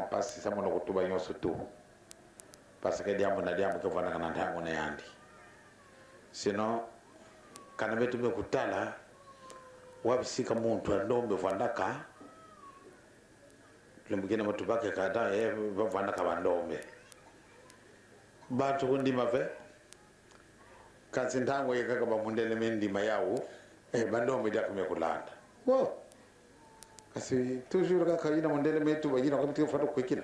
pasi sa mono kutuba nyoso tu parce que diambo na diambo ke fana kana ndango na yandi sino kana betu be kutala wabisika muntu ndombe vandaka lembugena matubake kada vandaka bandombe batu kundi mafe kansi ndango yekaka bamundele mendima yawo bandombe dia kumekulanda wo kasi toujours ka ina mundele metu bajina kwa mtiko fatu kwekina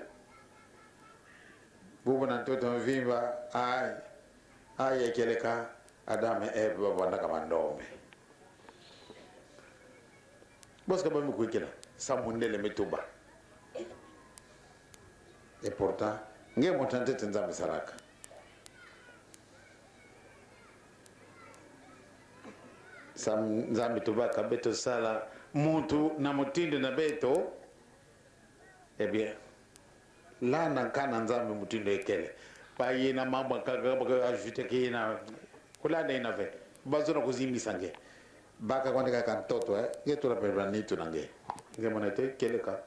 bubu na mtoto mvimba ai yekeleka adame vandaka bandombe boska ba mu kwekina sa mundele metuba et pourtant nge motante tenzambe saraka sam zambi tubaka beto sala muntu na mutindo na beto bien lana kana nzambe mutindo ekele pa yena mambo kaka ajute kina kulana ina ve bazona kuzimisa nge baka kwandika kantoto yetu la pebranitu nange nge monete keleka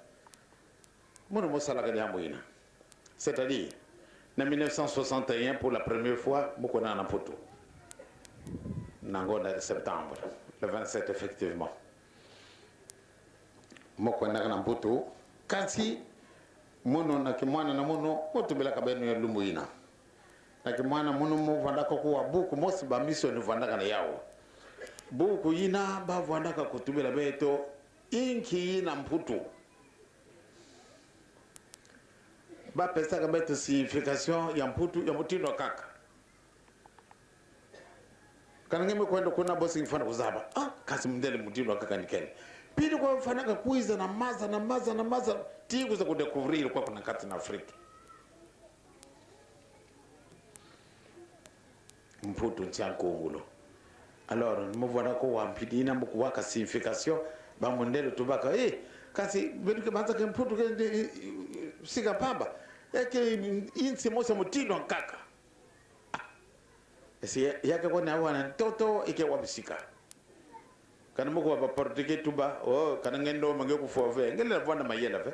mono mosala ka diambo ina c'est-à-dire en 1961 pour la première fois mukona na photo nango de septembre le 27 effectivement moko na mputu kasi mono na kimwana na mono motubela kabenu ya lumbuina na kimwana mono mo vandaka ko buku mosi ba mission vandaka na yao buku ina ba vandaka kutubela beto inki na mputu ba pesa ka beto signification ya mputu ya mutindo kaka kana ngeme kwenda kuna bosi mfano kuzaba kasi mndele mutindo kaka nikele pili kwa mfanaka kuiza na maza tiku za kudekuvrir kwa kuna kati na Afrika mputu nchanko ngulo alors mo voilà ko wampidi na mbuku waka signification ba mndele tubaka kasi beduke banza ke mputu ke sika pamba yake insi mosa mutindo kaka esi yake kwa na wana toto ike wabisika kana moko wa portugais tuba kana ngendo mange ku fove ngela vana mayela ve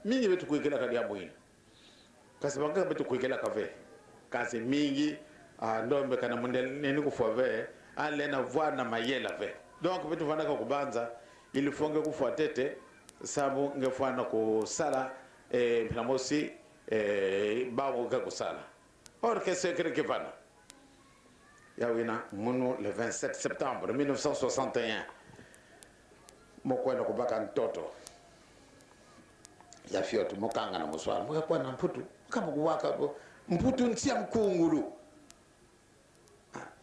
mingi betu kuikela kadi amboina kasi banga betu kuikela kave kasi mingi ndombe kana mundel neni ku fove alena vana mayela ve donc betu vana ka kubanza ili fonge ku fuatete sabu ngefana ku sala pinamosi bawo ka ku sala or que c'est que vana Yawina Munu le 27 septembre 1961 mokwenda kubaka ntoto ya fiotu mokanga na muswala mokwa na mputu kama kuwaka mputu ntia mkungulu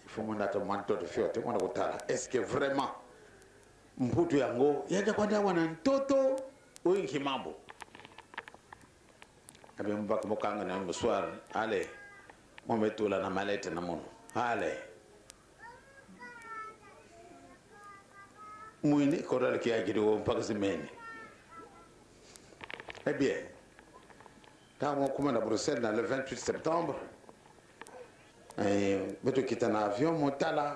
ifumo ndato mantoto fiotu mwana kutala est-ce que vraiment mputu yango yaja kwenda wana ntoto uinki mambo abe mbaka mokanga na muswala ale mometula na malete na mono ale muini koral ki ajido mpaka zimeni bien tamo kuma na Bruxelles na le 28 septembre beto kitana avion motala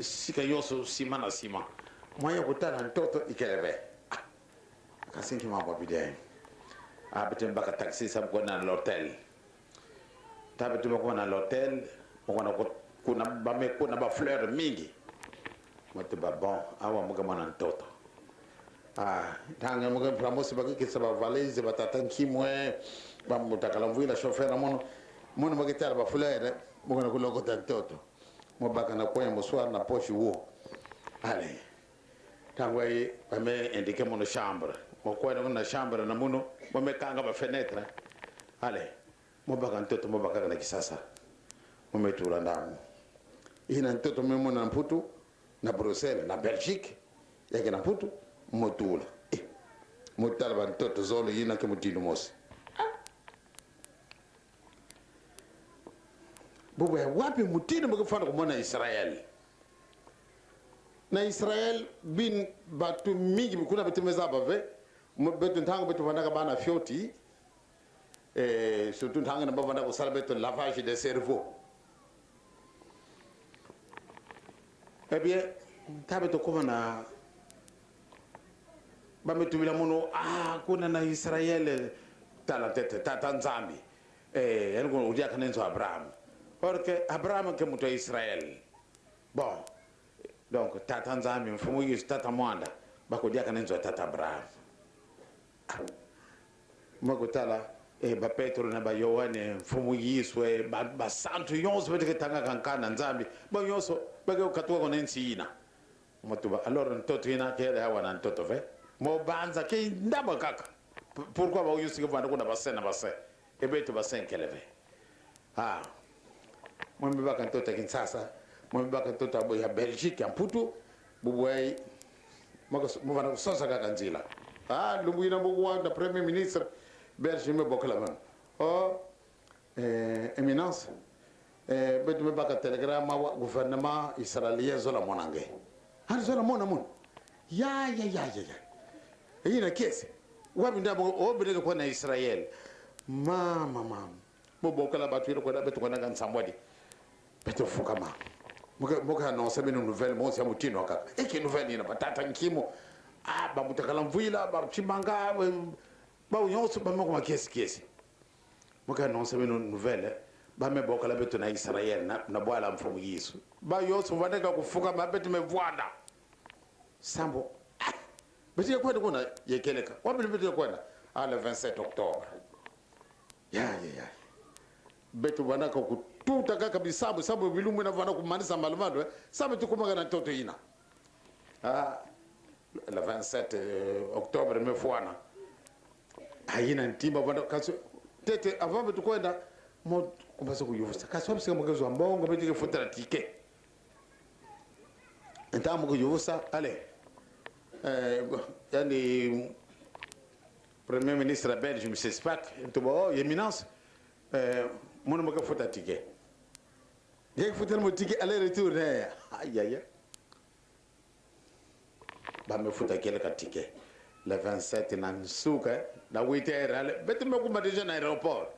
sika yoso sima moya kutana ntoto ikelebe kasinki mambo bidai abete mbaka taxi sabu na l'hôtel tabete mbaka na l'hôtel kuna ba fleur mingi moto ba bon awa muga mwana ntoto tanga muga pramosi baki kisa ba valise ba tatanki mwe ba mutakala mvila chauffeur mono magitala ba fleur muga na kuloko ntoto mo baka na kwa muswara na poche wo ale tangwa yi ba me indiquer mono chambre mo kwa na chambre na mono mo me kanga ba fenêtre ale mo baka ntoto mo baka na kisasa mumetura ndamu ina ntoto memo na mputu na Bruxelles na Belgique yake na mputu motula motala ba ntoto zolo ina ke mutindo mosi bubu wapi mutindo mkifana kumona Israel na Israel bin batu mingi kuna betemeza bave betu ntango betu vandaka bana fioti surtout ntango na bavanda ko sala betu lavage de cerveau bien tabe to kuma na bametumila muno kuna na Israel tala tete tata nzambi yango udia kanenzo Abraham porque Abraham ke muto Israel bon donc tata nzambi mfumu yi tata mwanda bako dia kanenzo tata Abraham mako tala ba Petro na ba Yohane mfumu yiswe ba santu yonso beteke tanga kankana nzambi ba yonso bage ukatwa konensi ina motuba alors ntoto ina kele hawa na ntoto ve mo banza ke ndaba kaka pourquoi ba yusi ko vanda ko na basena base ebeto basen keleve mo mbiba kan ntoto Kinshasa mo mbiba kan ntoto abo ya Belgique amputu bubwai mo vanda ko sosa kaka nzila lungu ina bugu wa premier ministre Belgique me bokla man éminence beto me baka telegrama wa gouvernement israélien zola monange zola mona mon ya ina kesi wabi ndabo obere ko na Israel mama mo bokala batu ko da beto ko na kan sambodi beto fuka ma moka annonce une nouvelle mo siamo tino ka e che nouvelle ina patata nkimo ba mutakala mvila ba chimanga ba yonso ba mo kesi moka annonce une nouvelle ba me bokala beto na Israel na bwala mfumu Yesu ba yonso vandeka kufuka ba beto me vwanda sambo beti kwenda kuna yekeleka wapi beti kwenda le 27 octobre ya betu banaka kututa kaka bisabu sabu bilumu na vana kumanisa malumado sabu tukumaga na toto ina le 27 octobre me fuana haina ntimba banda kaso tete avant betu kwenda mo kumbasa kuyuvusa kaso bisi mugezo ambongo beti kufutira tike ntamu kuyuvusa ale yani premier ministre belge monsieur Spack ntobo éminence mon mo ka fota ticket ye fotel mo ticket aller retour ne aïe ba me fota kele ka ticket le 27 na nsuka na 8h ale betu me kuma déjà na aéroport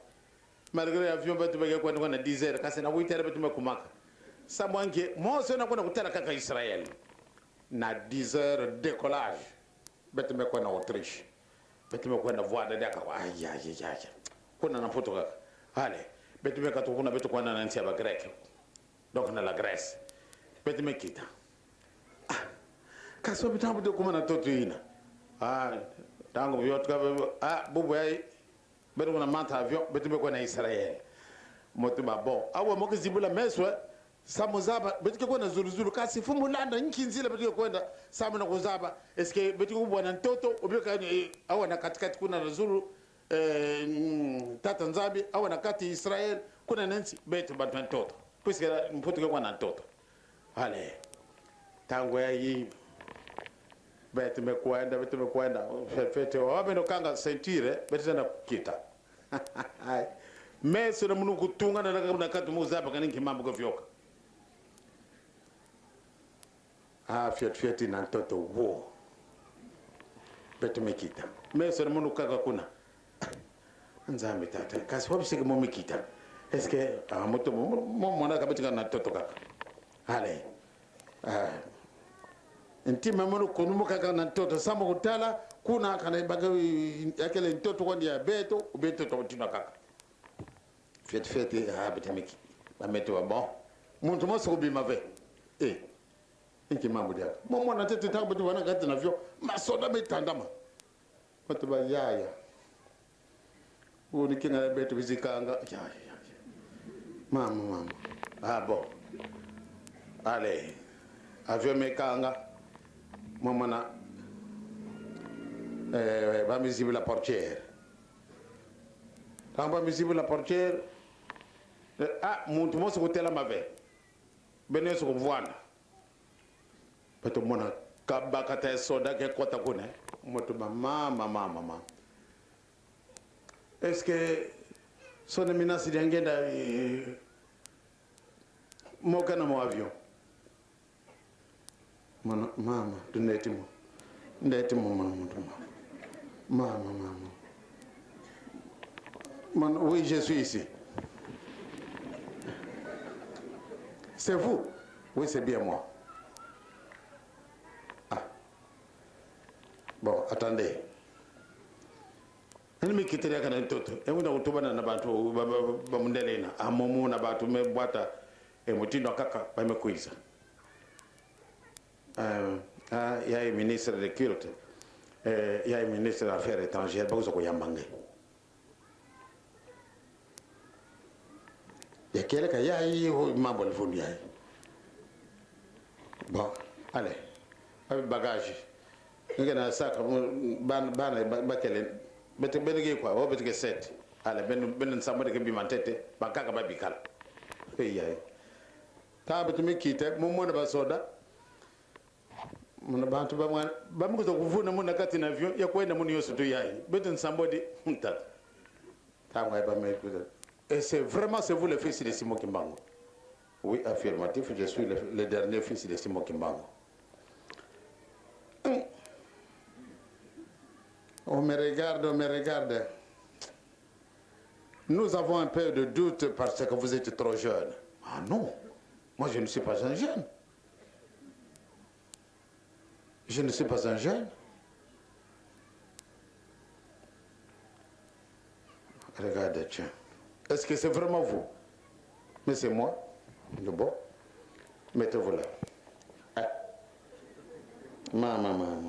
malgré avion betu me kwa na 10h kasi na 8h betu me kumaka samwange mo so na kuna kutala kaka Israel na 10 heures décollage betu me kwa na Autriche betu me kwa na voie de daka aïe kuna na poto kaka ale betu me ka to kuna betu kwa na ntia ba grec donc na la Grèce betu me kita kaso bitambo de kuma na toto ina tango yotka bubu ay betu na manta avion betu me kwa na Israel motu ba bon awa mo kizibula meswa samuzaba betu kwa na zulu kasi fumulanda nkinzile betu kwenda samu na kuzaba eske betu bwana ntoto ubika awa na katikati kuna na zulu tata nzabi awa na kati Israel kuna nansi betu ba ntoto puisque mputu kwa na ntoto hale tango ya hii betu me kwenda fete wabe no kanga sentire betu na kita meso na munu kutunga na kati muzaba kaninki mambo govyoka fiat na ntoto wo betu mekita meso na munu kaka kuna nzambe tata kasi wapi sike mo mekita eske moto mo mona kabeti na ntoto kaka hale ntima munu kunu mo kaka na ntoto samo kutala kuna kana baga yakele ntoto kwa ndia beto to tina kaka fiat betu meki ba meto bon muntu mo so bi mave inki mambo dia momo na tete tango tu wana kati na vyo masoda betandama watu ba yaya uni kinga betu bizikanga ya mama bon allez avion mekanga momo na ba misible la portière tango ba misible la portière muntu mo so kutela mave beneso kuvwana beto mona kabakata soda ke kota kune moto mama est-ce que son éminence ngenda mo kana mo avion mama ndeti mo mama oui je suis ici c'est vous oui c'est bien moi bon attendez. Nani mikitira kana ntoto. Engunda kutubana na bantu bamundelena. Amomu na bantu mebwata mutindo kaka bamekuiza. Il y a un ministre de culte. Il y a un ministre des Affaires étrangères. Pas que yambange. Il y a quelqu'un qui a eu mambo le fond. Bon, allez. Avec bagage. Il y a un sac. Ban bakelen. Bete benege quoi. Oh bete que 7. Allez, ben ensemble de bimantete. Bakaka babikal. Hey ya. Ta bete me quitte. Mon de basoda. Muna bantu bamuko zo kuvuna muna kati na avion ya kwenda muni yosu tu yayi beton somebody hunta tangwa ba me kuza et c'est vous le fils de Simon Kimbangu. Oui, affirmatif, je suis le dernier fils de Simon Kimbangu. On me regarde. Nous avons un peu de doute parce que vous êtes trop jeune. Ah non, moi je ne suis pas un jeune. Je ne suis pas un jeune. Regardez, tiens. Est-ce que c'est vraiment vous? Mais c'est moi. Bon. Mettez-vous là. Ah. Maman.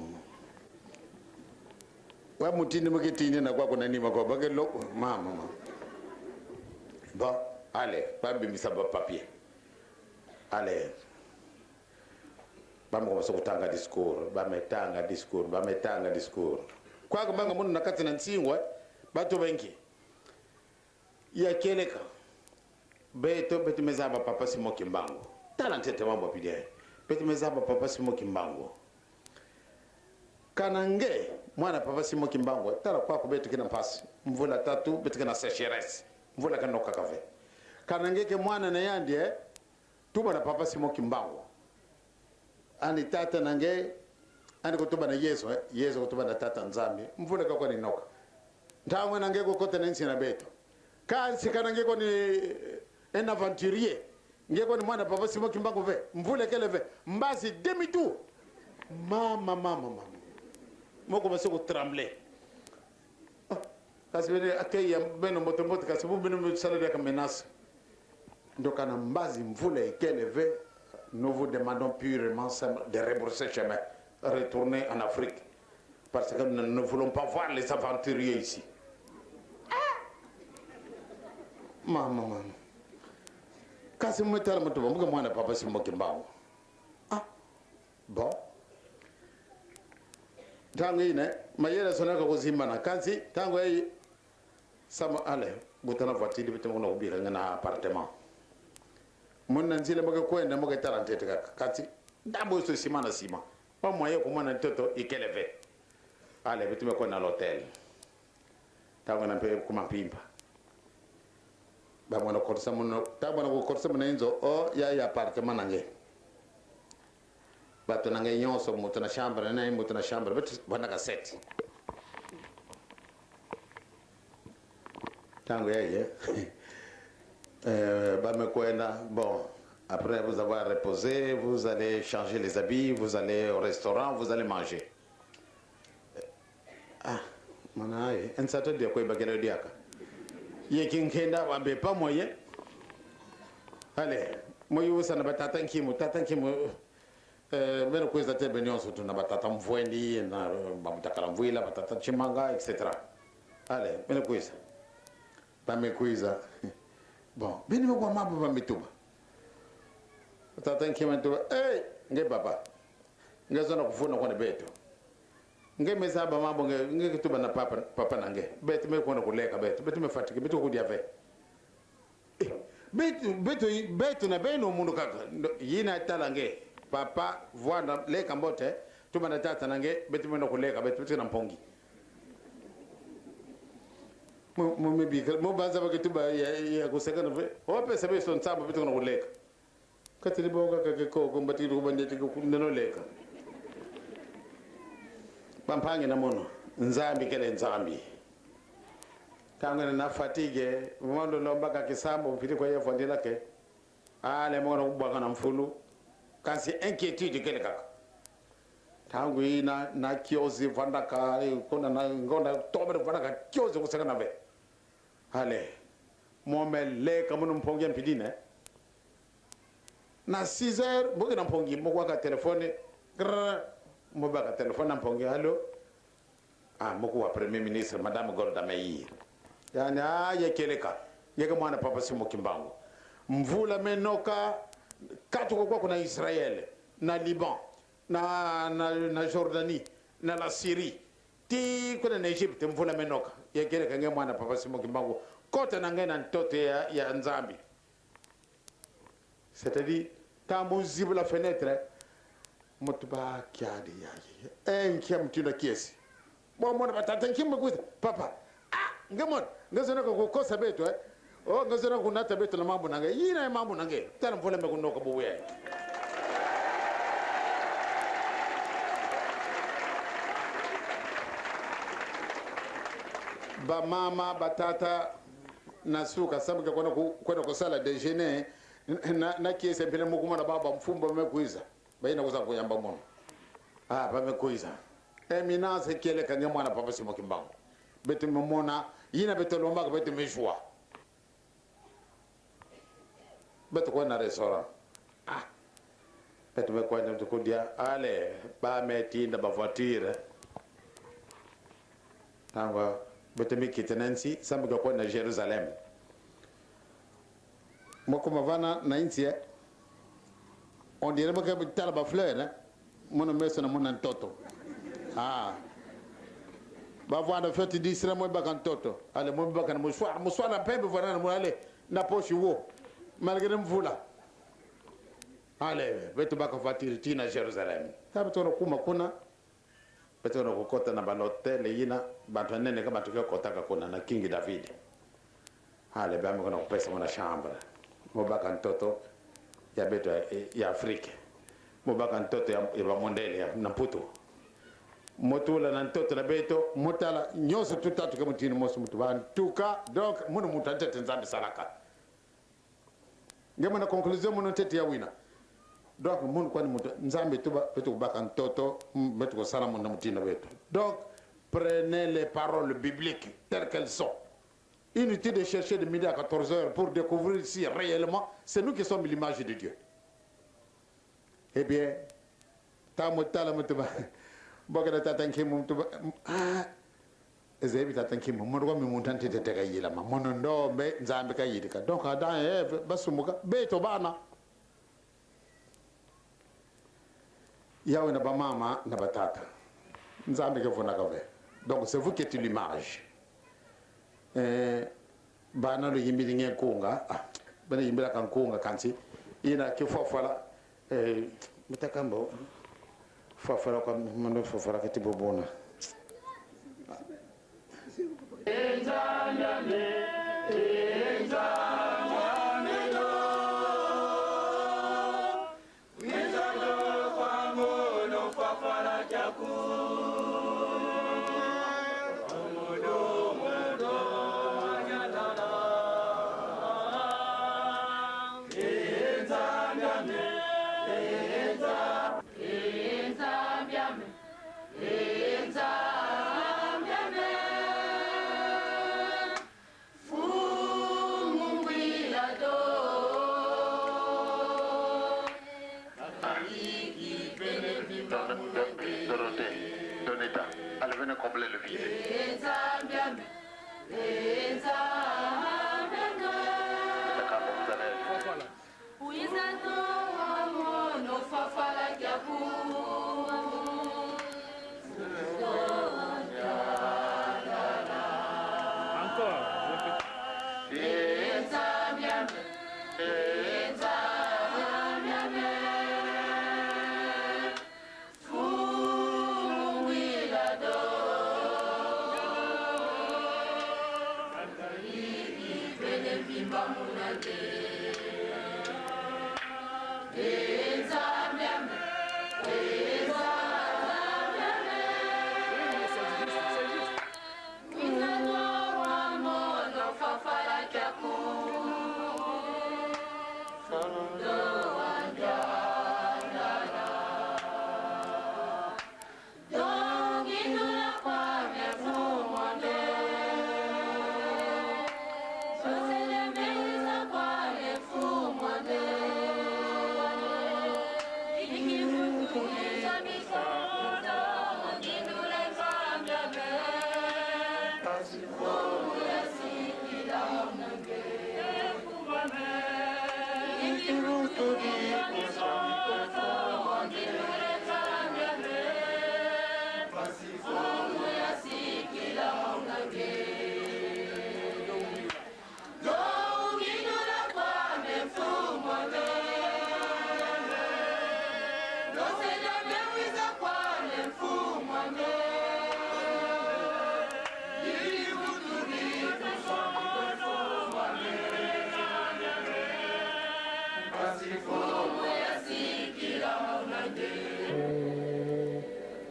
Wa mutini mukitini na kwa kuna nima kwa bagelo. Maman. Bon, allez, pas bimisa ba papier. Allez. Bamko kutanga discours, bametanga discours. Kwa kubanga mundu nakati na ntsingwa, batu bengi. Ya keleka. Beto mezaba papa Simon Kimbangu. Talantete mambo pidie. Beto mezaba papa Simon Kimbangu. Kanange, mwana papa Simon Kimbangu, tala kwa beto kina pasi. Mvula tatu, beto kina sécheresse. Mvula kanoka kave. Kanange ke mwana na yandie, tuba na papa Simon Kimbangu. Ani tata nange ani kutuba na Yesu kutuba na tata nzambi mvule kwa ni noka ntawe nange ko kote nensi na beto kasi kanange ko ni un aventurier ngeko ni mwana papa Simon Kimbangu ve mvule kele ve mbazi demi tout mama moko basoko trembler kasi bene akaya beno moto kasi bu beno salade ka menace ndokana mbazi mvule kele ve. Nous vous demandons purement de rebrousser chemin, retourner en Afrique. Parce que nous ne voulons pas voir les aventuriers ici. Maman. Quand je me suis dit, je ne sais pas si je suis ah, bon. Tango ine, mayela sonaka kuzimana kanzi, tango yi sama ale, butana voiture bitemo na ubira ngana appartement. Mona nzile moke kwenda moke talantete kati ndambo so sima pa moye ko mona toto ikeleve ale bitime ko na l'hôtel tango na pe kuma pimpa ba mona ko samuno tabana ko korsa mona enzo o ya appartement nange bato nange nyonso muto na chambre na muto na chambre bet bana ka 7 tango bon, après vous avoir reposé, vous allez changer les habits, vous allez au restaurant, vous allez manger. Ah, mon aïe, un certain de quoi il y a quelqu'un qui pas moyen. Allez, moi, vous savez, tatan qui mais quoi ça t'est bien surtout na batata mvwendi na bamutakala mvwila batata chimanga etc. Allez, mais quoi ça? Pas me quiza. Bon, bini mo kwa mabu ba mituba. Tata nkima mituba, nge papa. Nge zona kufuna kwa beto. Nge mezaba mambo nge kituba na papa nange. Beto me kwa kuleka beto. Beto me fatike beto kudia ve. Beto na beno mundu kaka. Yina tala nge. Papa voana leka mbote. Tuba na tata nange beto me kuleka beto na mpongi. Mo banza bakituba ya kusekana ve ope sabe son tsamba bitu na kuleka katili boga kakeko kombati kubandeti kuneno leka bampange na mono nzambi kele nzambi tangana na fatigue mondo lomba ka kisambo piti kwa yefu ndila ke ale mona kubaka na mfulu kasi inquiétude kele kaka tangu na kiozi vandaka kuna na ngona tobe vandaka kiozi kusaka na ve hale mome le kamun mpongi mpidine na 6h mbogi na mpongi mbo ka telefone mo ba ka telefone na mpongi halo moko wa premier ministre madame Golda Meir yani yekeleka yeke mwana papa Simo Kimbangu mvula menoka katu kwa kuna Israel na Liban na Jordanie na la Syrie ti kuna na Egypte mvula menoka yekeleka nge mwana papa Simo Kimbangu kote na ngena ntote ya Nzambi. C'est-à-dire ta muzibu la fenêtre mutuba kiadi yake nkiam tuna kiesi mwana batata nkimba kuita papa ngamon ngazana ko kosa beto ngazana ko nata beto na mambo nange yina mambo nange tana mvula mekunoka buwe ba mama batata nasuka sababu kwenda kusala déjeuner na kiese mpele mukuma na baba mfumbo mekuiza baina kuza kuyamba mono bamekuiza eminase kele kanya mwana papa Simo Kimbangu betu mmona yina betu lomba betu meshwa betu kwa na restaurant betu mekwa na tukudia ale ba metinda ba voiture tangwa betu mikitenansi sababu kwa na Jerusalem mokuma vana na intie on dirait que talaba fleur mon meso na mon toto ba vana fete disra mo bakan toto ale mo bakan mo soir na pembe vana mo ale na poche wo malgré mvula ale betu baka fatiri tina Jerusalem tabato kuma kuna betu no kukota na banotel yina bantu nene kama tukio kotaka kuna na King David ale ba mo kuna kupesa mona chambre mo bakan toto ya beto ya Afrika mo bakan toto ya ba mondele ya Maputo motula na toto la beto motala nyoso tutatu kama tini moso mutuban tuka donc mono mutante Nzambi salaka ngema na conclusion mono tete ya wina donc mono kwani mutu Nzambi tuba beto bakan toto beto ko sala mono mutina beto donc prenez les paroles bibliques telles qu'elles sont. Inutile de chercher de midi à 14h pour découvrir si réellement c'est nous qui sommes l'image de Dieu. Eh bien, tamotala mutuba bogada tatanki mutuba ezebi tatanki mutuba mutante teteka yila ma monondo be Nzambi ka yidika donc ada basumuka beto bana yawe na ba mama na batata Nzambi ke fona ka ve donc c'est vous qui êtes l'image. Bana lo yimbili nge kunga bana yimbila kan kunga kansi ina ke fofala mutakambo fofala kwa mando fofala ke tibobona combler le vide.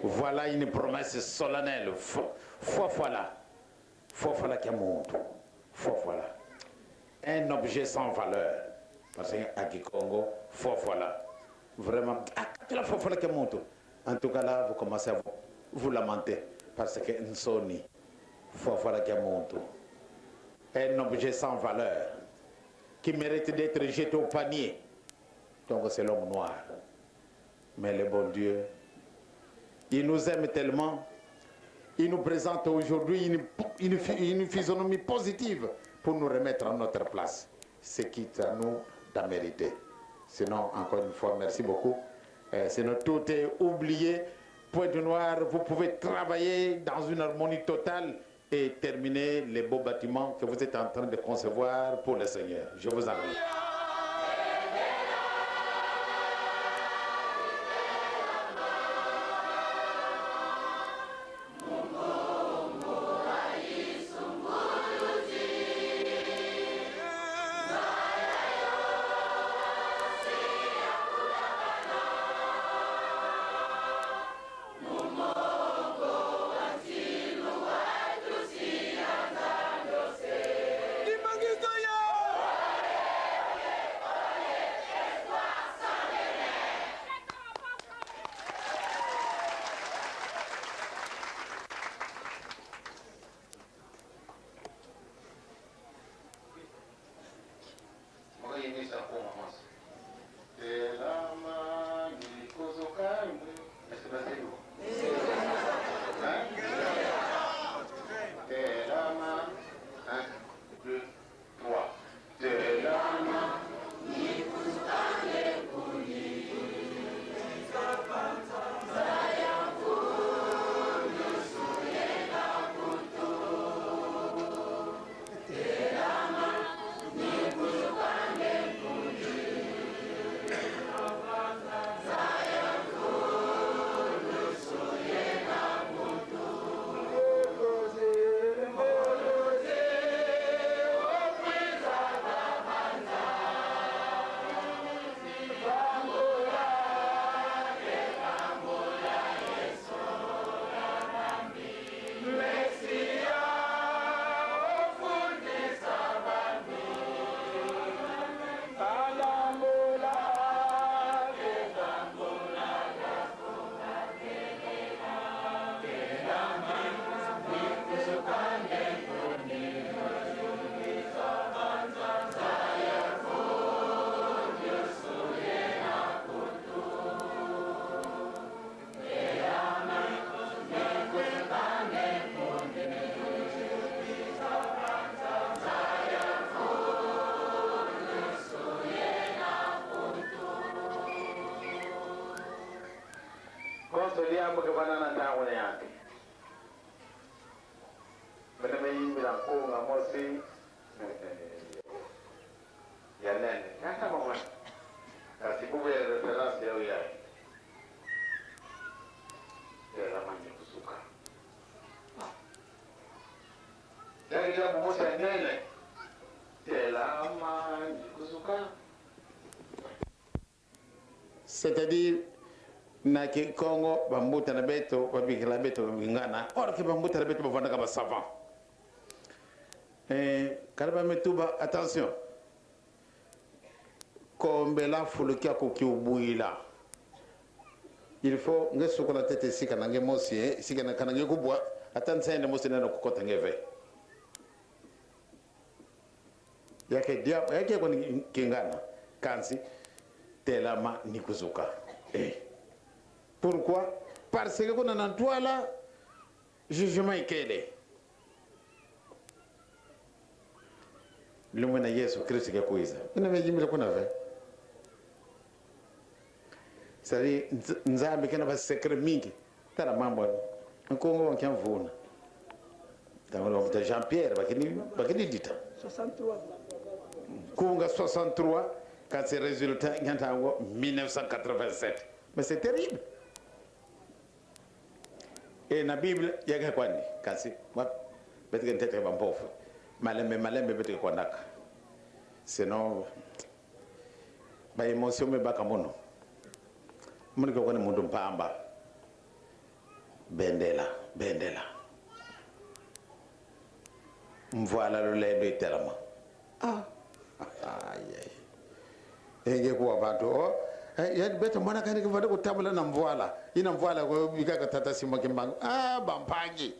Voilà une promesse solennelle. Voilà qui a monté. Voilà. Un objet sans valeur. Parce qu'à Kikongo, voilà. Vraiment, voilà qui a monté. En tout cas là, vous commencez à vous lamenter. Parce que Nsoni, voilà qui a monté. Un objet sans valeur. Qui mérite d'être jeté au panier. Donc c'est l'homme noir. Mais le bon Dieu, il nous aime tellement, il nous présente aujourd'hui une physionomie positive pour nous remettre à notre place. C'est quitte à nous d'en mériter. Sinon, encore une fois, merci beaucoup. Sinon, tout est oublié. Pointe Noire, vous pouvez travailler dans une harmonie totale et terminer les beaux bâtiments que vous êtes en train de concevoir pour le Seigneur. Je vous en remercie. C'est-à-dire, na ki Congo, bambuta na beto, babikila beto ngana, or ki bambuta na beto bavanda kaba savant. Kalaba metuba, attention. Kombela fulukia kuki ubuila. Il faut ngesuko la tete sika nange mosi, sika na kanange kubwa, atansa ende mosi neno kukota ngeve. Yake kwa kingana, kansi. Telama nikuzuka. Pourquoi? Parce que quand on a toi là, jugement est quel? Le mona Yesu Christ qui a kuiza. Kuna mejimila kuna ve. sari nzambe kena ba secret mingi tara mambo nkongo wankyamvuna tamalo ta Jean Pierre bakini dita 63 kunga 63 quand ces résultats nyanta ngo 1987 mais c'est terrible et na Bible yaga kwani kasi wa betike ntete ba mpofu malembe betike kwandaka sinon ba emotion me baka mono muni ko kone mundu mpamba bendela mvoila lulendo iterama enge kuwa bantu yani beta mwana kani kivada kutabula na mvoila ina mvoila kwa bikaka tata sima kimbangu bampangi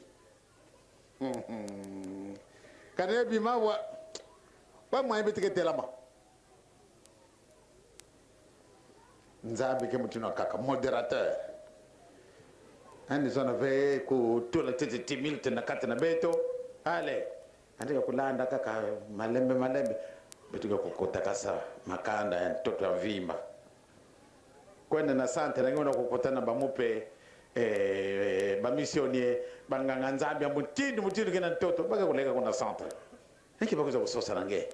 kane bima wa mwa betike telama nzambe ke mutino kaka moderateur ani zona ve ku tola tete timil tena katena beto ale andika kulanda kaka malembe betuka kukotakasa makanda ya mtoto wa vimba kwenda na sante na ngona kukutana bamupe bamisionie banganga nzambe mutindo kena mtoto baka kuleka kuna centre enki bakuza kusosa nange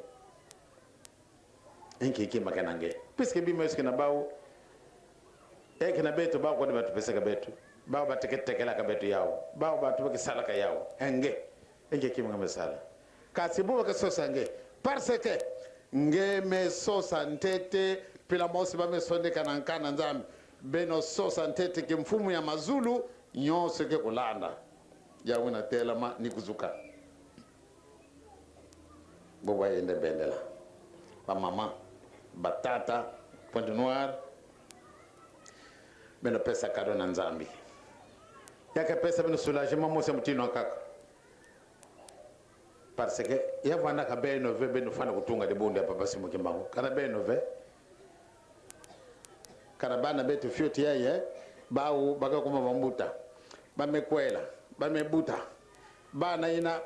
enki kima kanange piske bima eske na bawo na beto bawo kwa batu pesaka beto bawo bateketekela ka beto yao bawo batu bakisala ka yao enke kima ngamesala kasi bo bakasosa nge parce que nge me sosa ntete pila mosi ba me sonde kanankana nzambe beno sosa ntete ke mfumu ya mazulu nyonse ke kulanda ya wina tela ma nikuzuka bo ende bendela ba mama batata Pointe Noire beno pesa kado na nzambi yaka pesa beno soulagement mo se mutino kaka parce que ya vana ka beno ve beno fana kutunga de bonde papa simu kimbangu kana beno ve kana bana betu fioti yeye bawo baka kuma bambuta bamekwela bamebuta bana ina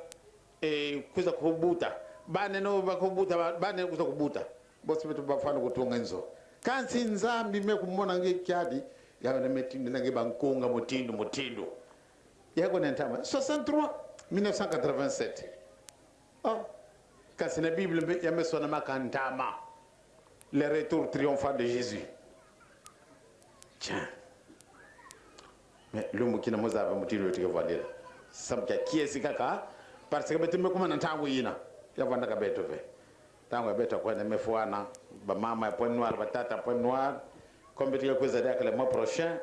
kuza kubuta bana no bakubuta bana kuza kubuta bosi betu bafana kutunga nzo kansi nzambi mekumona ngekyadi yawe metinde nange bankonga mutindo yako nentama 63 1987 kasi na Bible yamesona makantama le retour triomphant de Jésus tiens mais lumu kina mozaba mutindo tike vandela samka kiesi kaka parce que betume kuma ntango yina yavanda ka beto ve tango beto kwa na mefuana ba mama ya Pointe Noire batata Pointe Noire comme betuke kuza daka le mois prochain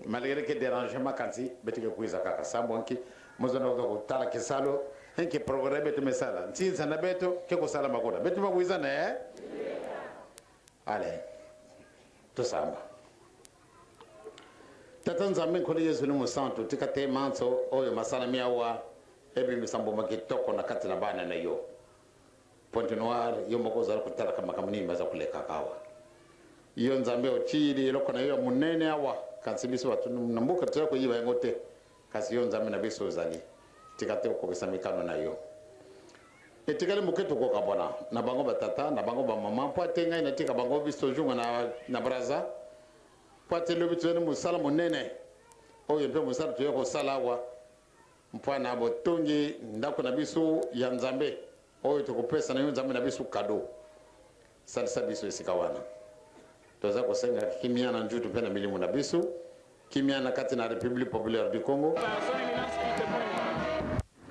malgré que dérangement kansi betuke kuza kaka sambonki mozona ko tala kesalo henke programme betu mesala ntinza na beto ke ko sala makoda betu bakuiza na ale to samba tatanza men ko Yesu no santo tikate manso oyo masala miawa ebi misambo makitoko na kati na bana na yo Pointe Noire yo mokoza ko tala kama kamni maza kuleka kawa iyo nzambe ochiri loko na yo munene awa kansibiso watu nambuka tyo ko yiba ngote kasi yo nzambe na biso zali tikate ko kisamikano na yo etikale muketo ko kabona na bango batata na bango ba mama poate ngai na tika bango biso junga na braza poate lobi tsene musala monene oyo mpe musala tuyo ko salawa mpwana botongi ndako na biso ya nzambe oyo tukupesa na yo nzambe na biso kado salisa biso isikawana toza kosenga kimia na njutu pe na milimu na biso kimia na kati na République Populaire du Congo